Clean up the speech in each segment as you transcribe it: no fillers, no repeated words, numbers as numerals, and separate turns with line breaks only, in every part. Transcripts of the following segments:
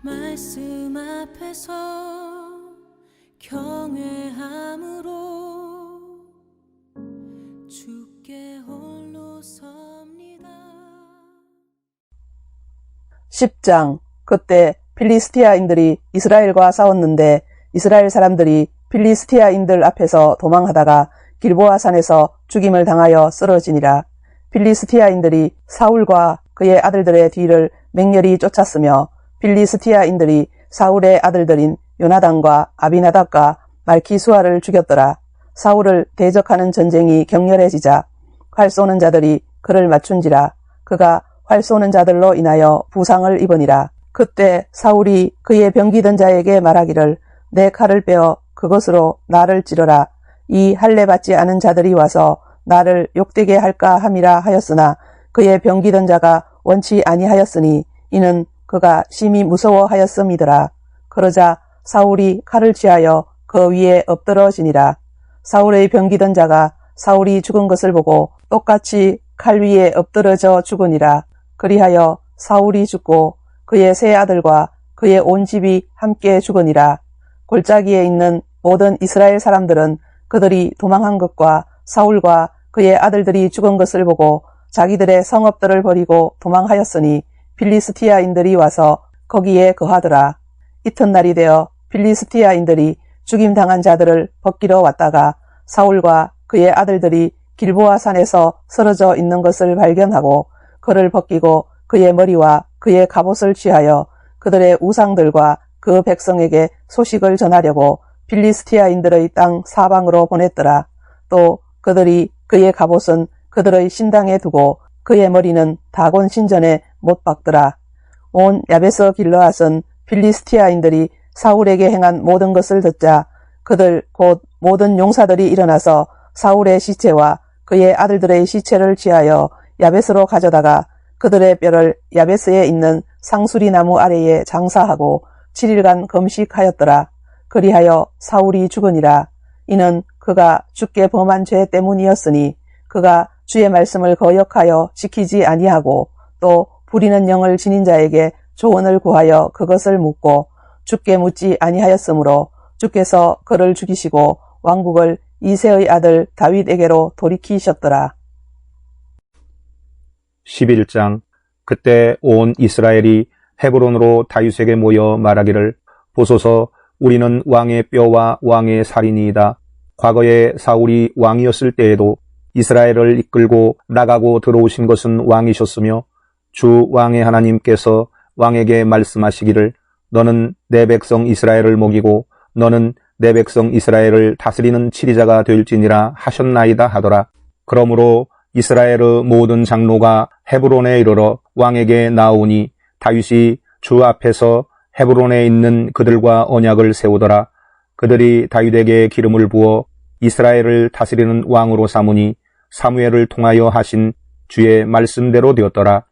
말씀 앞에서 경외함으로 주께 홀로 섭니다.
10장. 그때 필리스티아인들이 이스라엘과 싸웠는데 이스라엘 사람들이 필리스티아인들 앞에서 도망하다가 길보아 산에서 죽임을 당하여 쓰러지니라. 필리스티아인들이 사울과 그의 아들들의 뒤를 맹렬히 쫓았으며 필리스티아인들이 사울의 아들들인 요나단과 아비나답과 말키수아를 죽였더라. 사울을 대적하는 전쟁이 격렬해지자 활 쏘는 자들이 그를 맞춘지라. 그가 활 쏘는 자들로 인하여 부상을 입으니라. 그때 사울이 그의 병기던 자에게 말하기를 내 칼을 빼어 그것으로 나를 찌르라. 이 할례 받지 않은 자들이 와서 나를 욕되게 할까 함이라 하였으나 그의 병기던 자가 원치 아니하였으니 이는 그가 심히 무서워하였음이더라. 그러자 사울이 칼을 취하여 그 위에 엎드러지니라. 사울의 병기던 자가 사울이 죽은 것을 보고 똑같이 칼 위에 엎드러져 죽으니라. 그리하여 사울이 죽고 그의 세 아들과 그의 온 집이 함께 죽으니라. 골짜기에 있는 모든 이스라엘 사람들은 그들이 도망한 것과 사울과 그의 아들들이 죽은 것을 보고 자기들의 성읍들을 버리고 도망하였으니 필리스티아인들이 와서 거기에 거하더라. 이튿날이 되어 필리스티아인들이 죽임당한 자들을 벗기러 왔다가 사울과 그의 아들들이 길보아 산에서 쓰러져 있는 것을 발견하고 그를 벗기고 그의 머리와 그의 갑옷을 취하여 그들의 우상들과 그 백성에게 소식을 전하려고 필리스티아인들의 땅 사방으로 보냈더라. 또 그들이 그의 갑옷은 그들의 신당에 두고 그의 머리는 다곤 신전에 못 박더라. 온 야베스 길르앗은 필리스티아인들이 사울에게 행한 모든 것을 듣자 그들 곧 모든 용사들이 일어나서 사울의 시체와 그의 아들들의 시체를 취하여 야베스로 가져다가 그들의 뼈를 야베스에 있는 상수리 나무 아래에 장사하고 7일간 금식하였더라. 그리하여 사울이 죽으니라. 이는 그가 주께 범한 죄 때문이었으니 그가 주의 말씀을 거역하여 지키지 아니하고 또 부리는 영을 지닌 자에게 조언을 구하여 그것을 묻고 주께 묻지 아니하였으므로 주께서 그를 죽이시고 왕국을 이새의 아들 다윗에게로 돌이키셨더라.
11장. 그때 온 이스라엘이 헤브론으로 다윗에게 모여 말하기를 보소서 우리는 왕의 뼈와 왕의 살이니이다. 과거에 사울이 왕이었을 때에도 이스라엘을 이끌고 나가고 들어오신 것은 왕이셨으며 주 왕의 하나님께서 왕에게 말씀하시기를 너는 내 백성 이스라엘을 먹이고 너는 내 백성 이스라엘을 다스리는 치리자가 될지니라 하셨나이다 하더라. 그러므로 이스라엘의 모든 장로가 헤브론에 이르러 왕에게 나오니 다윗이 주 앞에서 헤브론에 있는 그들과 언약을 세우더라. 그들이 다윗에게 기름을 부어 이스라엘을 다스리는 왕으로 삼으니 사무엘을 통하여 하신 주의 말씀대로 되었더라.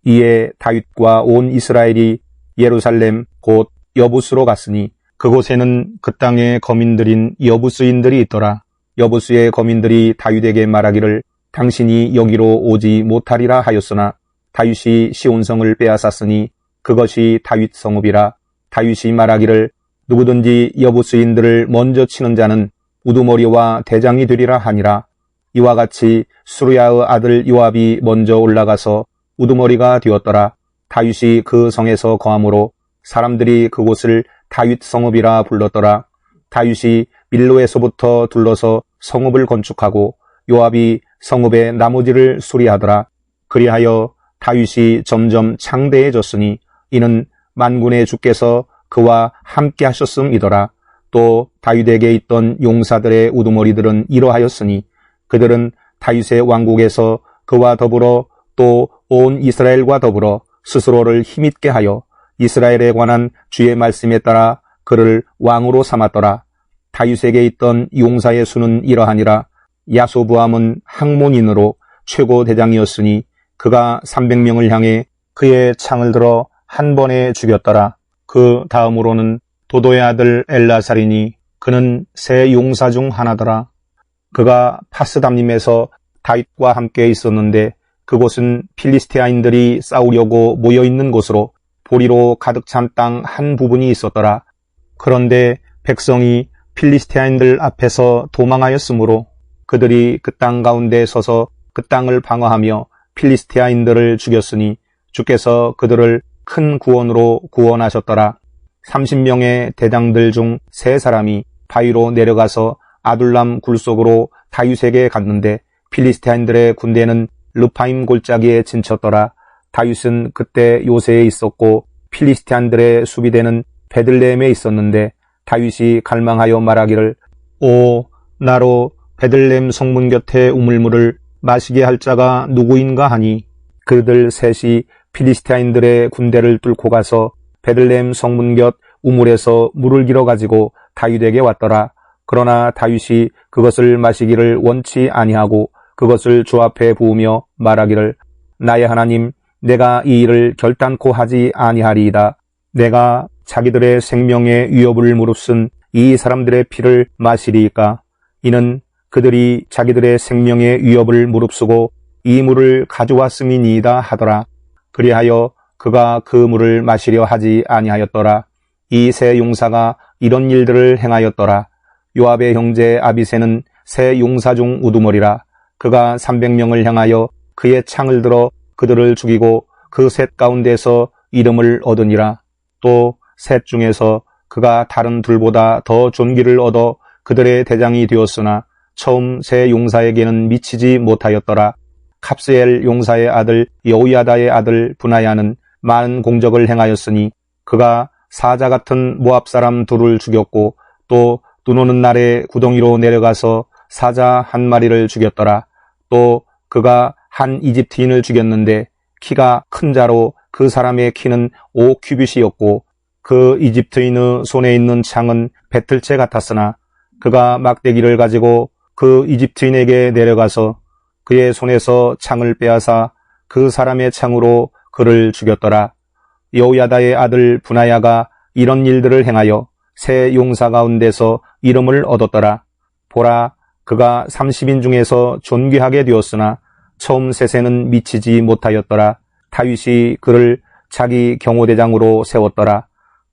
이에 다윗과 온 이스라엘이 예루살렘 곧 여부스로 갔으니 그곳에는 그 땅의 거민들인 여부스인들이 있더라. 여부스의 거민들이 다윗에게 말하기를 당신이 여기로 오지 못하리라 하였으나 다윗이 시온성을 빼앗았으니 그것이 다윗 성읍이라. 다윗이 말하기를 누구든지 여부스인들을 먼저 치는 자는 우두머리와 대장이 되리라 하니라. 이와 같이 수르야의 아들 요압이 먼저 올라가서 우두머리가 되었더라. 다윗이 그 성에서 거함으로 사람들이 그곳을 다윗 성읍이라 불렀더라. 다윗이 밀로에서부터 둘러서 성읍을 건축하고 요압이 성읍의 나무지를 수리하더라. 그리하여 다윗이 점점 창대해졌으니 이는 만군의 주께서 그와 함께 하셨음이더라. 또 다윗에게 있던 용사들의 우두머리들은 이러하였으니 그들은 다윗의 왕국에서 그와 더불어 또 온 이스라엘과 더불어 스스로를 힘있게 하여 이스라엘에 관한 주의 말씀에 따라 그를 왕으로 삼았더라. 다윗에게 있던 용사의 수는 이러하니라. 야소부암은 항몬인으로 최고 대장이었으니 그가 300명을 향해 그의 창을 들어 한 번에 죽였더라. 그 다음으로는 도도의 아들 엘라살이니 그는 세 용사 중 하나더라. 그가 파스담림에서 다윗과 함께 있었는데 그곳은 필리스티아인들이 싸우려고 모여있는 곳으로 보리로 가득 찬 땅 한 부분이 있었더라. 그런데 백성이 필리스티아인들 앞에서 도망하였으므로 그들이 그 땅 가운데 서서 그 땅을 방어하며 필리스티아인들을 죽였으니 주께서 그들을 큰 구원으로 구원하셨더라. 30명의 대장들 중 3사람이 바위로 내려가서 아둘람 굴 속으로 다윗에게 갔는데 필리스티아인들의 군대는 르파임 골짜기에 진쳤더라. 다윗은 그때 요새에 있었고 필리스티아인들의 수비대는 베들레헴에 있었는데 다윗이 갈망하여 말하기를 오 나로 베들레헴 성문 곁에 우물물을 마시게 할 자가 누구인가 하니 그들 셋이 필리스티아인들의 군대를 뚫고 가서 베들레헴 성문 곁 우물에서 물을 길어 가지고 다윗에게 왔더라. 그러나 다윗이 그것을 마시기를 원치 아니하고 그것을 주 앞에 부으며 말하기를 나의 하나님 내가 이 일을 결단코 하지 아니하리이다. 내가 자기들의 생명의 위협을 무릅쓴 이 사람들의 피를 마시리이까. 이는 그들이 자기들의 생명의 위협을 무릅쓰고 이 물을 가져왔음이니이다 하더라. 그리하여 그가 그 물을 마시려 하지 아니하였더라. 이 세 용사가 이런 일들을 행하였더라. 요압의 형제 아비새는 세 용사 중 우두머리라. 그가 300명을 향하여 그의 창을 들어 그들을 죽이고 그 셋 가운데서 이름을 얻으니라. 또 셋 중에서 그가 다른 둘보다 더 존귀를 얻어 그들의 대장이 되었으나 처음 세 용사에게는 미치지 못하였더라. 캅스엘 용사의 아들 여우야다의 아들 브나야는 많은 공적을 행하였으니 그가 사자 같은 모압 사람 둘을 죽였고 또 눈 오는 날에 구덩이로 내려가서 사자 한 마리를 죽였더라. 또 그가 한 이집트인을 죽였는데 키가 큰 자로 그 사람의 키는 5규빗이었고 그 이집트인의 손에 있는 창은 배틀채 같았으나 그가 막대기를 가지고 그 이집트인에게 내려가서 그의 손에서 창을 빼앗아 그 사람의 창으로 그를 죽였더라. 여우야다의 아들 브나야가 이런 일들을 행하여 세 용사 가운데서 이름을 얻었더라. 보라, 그가 30인 중에서 존귀하게 되었으나 처음 셋에는 미치지 못하였더라. 다윗이 그를 자기 경호대장으로 세웠더라.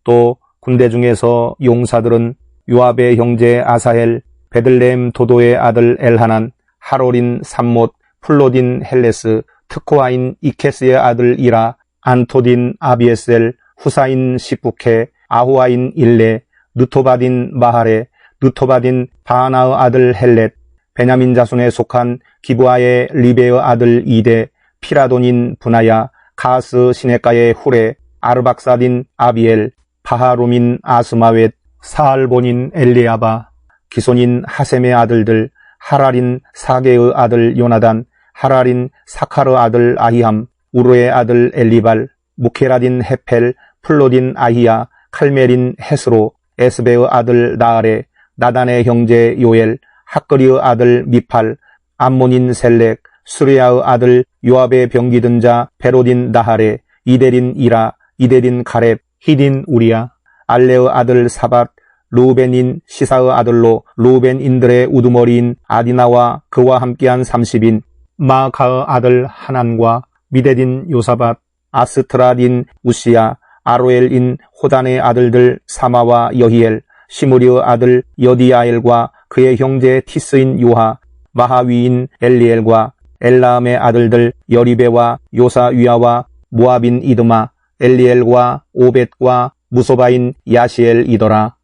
또 군대 중에서 용사들은 요압의 형제 아사헬, 베들레헴 도도의 아들 엘하난, 하롤인 삼못, 플로딘 헬레스, 트코아인 이케스의 아들 이라, 안토딘 아비에셀, 후사인 시프케, 아후아인 일레, 느토바딘 마하레, 느토바딘 바하나의 아들 헬렛, 베냐민 자손에 속한 기브아의 리베의 아들 이데, 피라돈인 브나야, 가스 시네가의 후레, 아르박사딘 아비엘, 바하룸인 아스마웻, 사알본인 엘리아바, 기손인 하셈의 아들들, 하랄인 사게의 아들 요나단, 하랄인 사카르 아들 아히함, 우르의 아들 엘리발, 무케라딘 헤펠, 플로딘 아히야, 칼멜인 헤스로, 에스베의 아들 나아레, 나단의 형제 요엘, 학거리의 아들 미팔, 암몬인 셀렉, 수레아의 아들 요압의 병기든 자 베로딘 나하레, 이데린 이라, 이데린 가렙, 히딘 우리야, 알레의 아들 사밧, 루벤인 시사의 아들로 루벤인들의 우두머리인 아디나와 그와 함께한 30인, 마카의 아들 하난과 미데딘 요사밧, 아스트라딘 우시야, 아로엘인 호단의 아들들 사마와 여히엘, 시므리의 아들 여디아엘과 그의 형제 티스인 요하, 마하위인 엘리엘과 엘라함의 아들들 여리베와 요사위아와 모압인 이드마, 엘리엘과 오벳과 무소바인 야시엘이더라.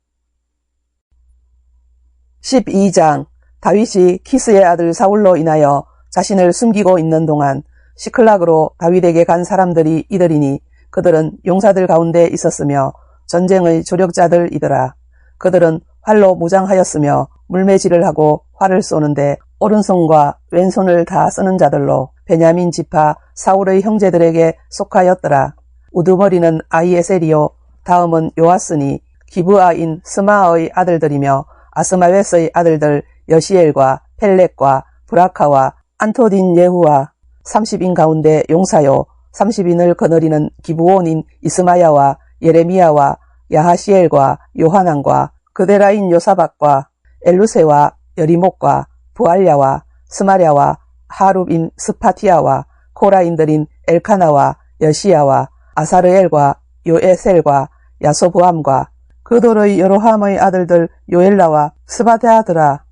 12장 다윗이 키스의 아들 사울로 인하여 자신을 숨기고 있는 동안 시클락으로 다윗에게 간 사람들이 이들이니 그들은 용사들 가운데 있었으며 전쟁의 조력자들이더라. 그들은 활로 무장하였으며 물매질을 하고 활을 쏘는데 오른손과 왼손을 다 쓰는 자들로 베냐민 지파 사울의 형제들에게 속하였더라. 우두머리는 아히에셀이요 다음은 요아스니 기브아인 스마의 아들들이며 아스마웻의 아들들 여시엘과 펠렉과 브라카와 안토딘 예후와 30인 가운데 용사요 30인을 거느리는 기브온인 이스마야와 예레미야와 야하시엘과 요하난과 그데라인 요사박과 엘루세와 여리목과 부알야와 스마랴와 하룹인 스파티아와 코라인들인 엘카나와 여시야와 아사르엘과 요에셀과 야소부함과 그돌의 여로함의 아들들 요엘라와 스바데아드라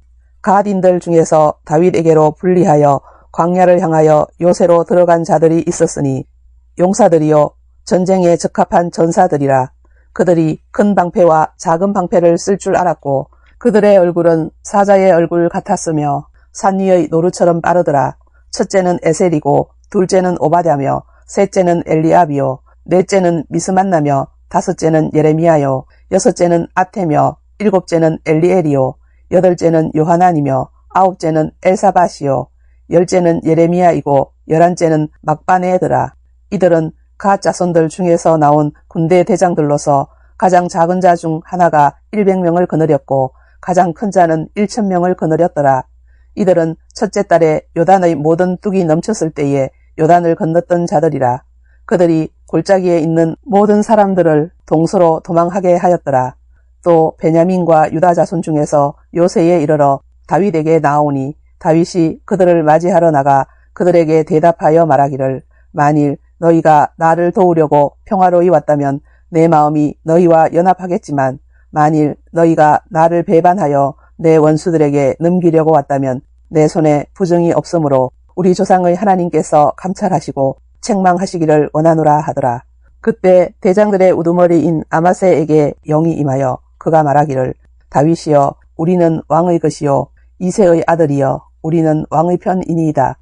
갓인들 중에서 다윗에게로 분리하여 광야를 향하여 요새로 들어간 자들이 있었으니 용사들이요 전쟁에 적합한 전사들이라. 그들이 큰 방패와 작은 방패를 쓸 줄 알았고 그들의 얼굴은 사자의 얼굴 같았으며 산 위의 노루처럼 빠르더라. 첫째는 에셀이고 둘째는 오바댜며 셋째는 엘리압이요 넷째는 미스만나며 다섯째는 예레미야요 여섯째는 아테며 일곱째는 엘리엘이요 여덟째는 요하난이며 아홉째는 엘사밧이요 열째는 예레미야이고 열한째는 막바네더라. 이들은 갓 자손들 중에서 나온 군대 대장들로서 가장 작은 자 중 하나가 100명을 거느렸고 가장 큰 자는 1000명을 거느렸더라. 이들은 첫째 달에 요단의 모든 뚝이 넘쳤을 때에 요단을 건넜던 자들이라. 그들이 골짜기에 있는 모든 사람들을 동서로 도망하게 하였더라. 또 베냐민과 유다 자손 중에서 요새에 이르러 다윗에게 나오니 다윗이 그들을 맞이하러 나가 그들에게 대답하여 말하기를 만일 너희가 나를 도우려고 평화로이 왔다면 내 마음이 너희와 연합하겠지만 만일 너희가 나를 배반하여 내 원수들에게 넘기려고 왔다면 내 손에 부정이 없으므로 우리 조상의 하나님께서 감찰하시고 책망하시기를 원하노라 하더라. 그때 대장들의 우두머리인 아마세에게 영이 임하여 그가 말하기를 다윗이여 우리는 왕의 것이요 이새의 아들이여 우리는 왕의 편이니이다.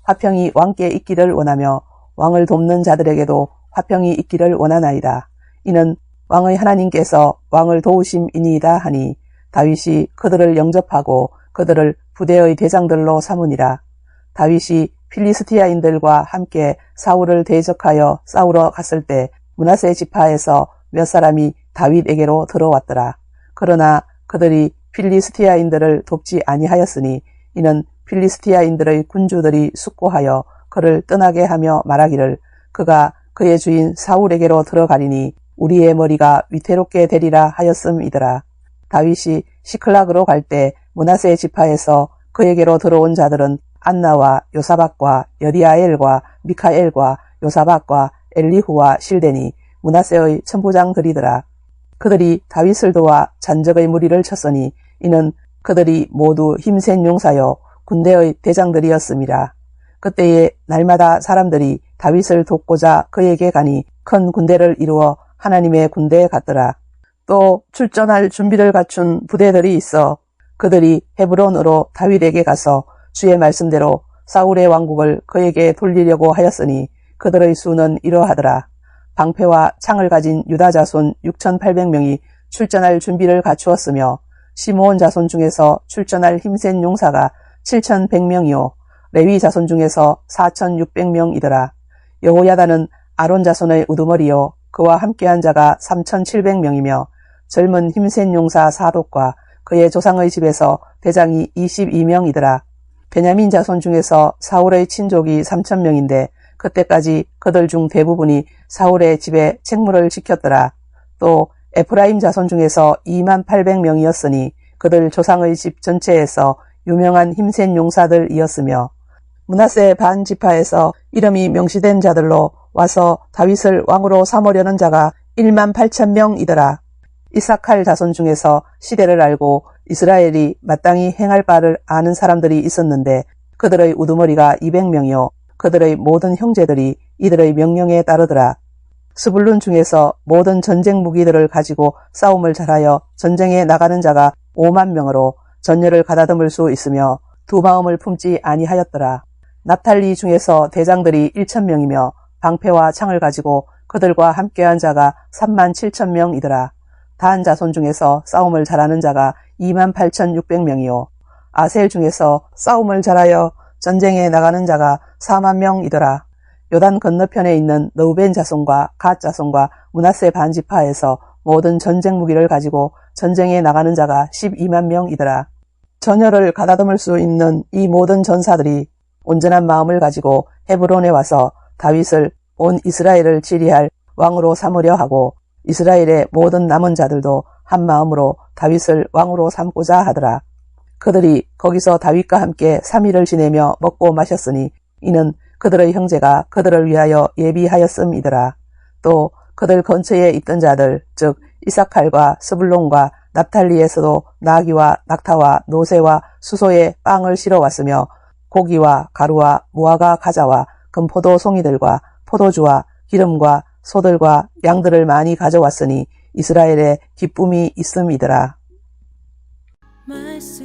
화평이 왕께 있기를 원하며 왕을 돕는 자들에게도 화평이 있기를 원하나이다. 이는 왕의 하나님께서 왕을 도우심이니이다 하니 다윗이 그들을 영접하고 그들을 부대의 대장들로 삼으니라. 다윗이 필리스티아인들과 함께 사울을 대적하여 싸우러 갔을 때 므낫세 지파에서 몇 사람이 다윗에게로 들어왔더라. 그러나 그들이 필리스티아인들을 돕지 아니하였으니 이는 필리스티아인들의 군주들이 숙고하여 그를 떠나게 하며 말하기를 그가 그의 주인 사울에게로 들어가리니 우리의 머리가 위태롭게 되리라 하였음이더라. 다윗이 시클락으로 갈 때 므낫세 지파에서 그에게로 들어온 자들은 안나와 요사박과 여디아엘과 미카엘과 요사박과 엘리후와 실데니 므낫세의 천부장들이더라. 그들이 다윗을 도와 잔적의 무리를 쳤으니 이는 그들이 모두 힘센 용사여 군대의 대장들이었음이라. 그때에 날마다 사람들이 다윗을 돕고자 그에게 가니 큰 군대를 이루어 하나님의 군대에 갔더라. 또 출전할 준비를 갖춘 부대들이 있어 그들이 헤브론으로 다윗에게 가서 주의 말씀대로 사울의 왕국을 그에게 돌리려고 하였으니 그들의 수는 이러하더라. 방패와 창을 가진 유다 자손 6800명이 출전할 준비를 갖추었으며 시므온 자손 중에서 출전할 힘센 용사가 7100명이요 레위 자손 중에서 4600명이더라. 여호야다는 아론 자손의 우두머리요 그와 함께한 자가 3700명이며 젊은 힘센 용사 사독과 그의 조상의 집에서 대장이 22명이더라. 베냐민 자손 중에서 사울의 친족이 3000명인데 그때까지 그들 중 대부분이 사울의 집에 책무를 지켰더라. 또 에프라임 자손 중에서 2800명이었으니 그들 조상의 집 전체에서 유명한 힘센 용사들이었으며 므낫세 반 지파에서 이름이 명시된 자들로 와서 다윗을 왕으로 삼으려는 자가 18000명이더라. 이사칼 자손 중에서 시대를 알고 이스라엘이 마땅히 행할 바를 아는 사람들이 있었는데 그들의 우두머리가 200명이요 그들의 모든 형제들이 이들의 명령에 따르더라. 스불룬 중에서 모든 전쟁 무기들을 가지고 싸움을 잘하여 전쟁에 나가는 자가 5만 명으로 전열을 가다듬을 수 있으며 두 마음을 품지 아니하였더라. 납탈리 중에서 대장들이 1000명이며 방패와 창을 가지고 그들과 함께한 자가 37,000명이더라. 단 자손 중에서 싸움을 잘하는 자가 28,600명이요 아셀 중에서 싸움을 잘하여 전쟁에 나가는 자가 4만 명이더라. 요단 건너편에 있는 르우벤 자손과 갓 자손과 므낫세 반지파에서 모든 전쟁 무기를 가지고 전쟁에 나가는 자가 12만 명이더라. 전열을 가다듬을 수 있는 이 모든 전사들이 온전한 마음을 가지고 헤브론에 와서 다윗을 온 이스라엘을 치리할 왕으로 삼으려 하고 이스라엘의 모든 남은 자들도 한 마음으로 다윗을 왕으로 삼고자 하더라. 그들이 거기서 다윗과 함께 3일을 지내며 먹고 마셨으니 이는 그들의 형제가 그들을 위하여 예비하였음이더라. 또 그들 근처에 있던 자들, 즉 이사칼과 스불론과 납탈리에서도 나귀와 낙타와 노새와 수소에 빵을 실어왔으며 고기와 가루와 무화과 가자와 금포도 송이들과 포도주와 기름과 소들과 양들을 많이 가져왔으니 이스라엘에 기쁨이 있음이더라.
말씀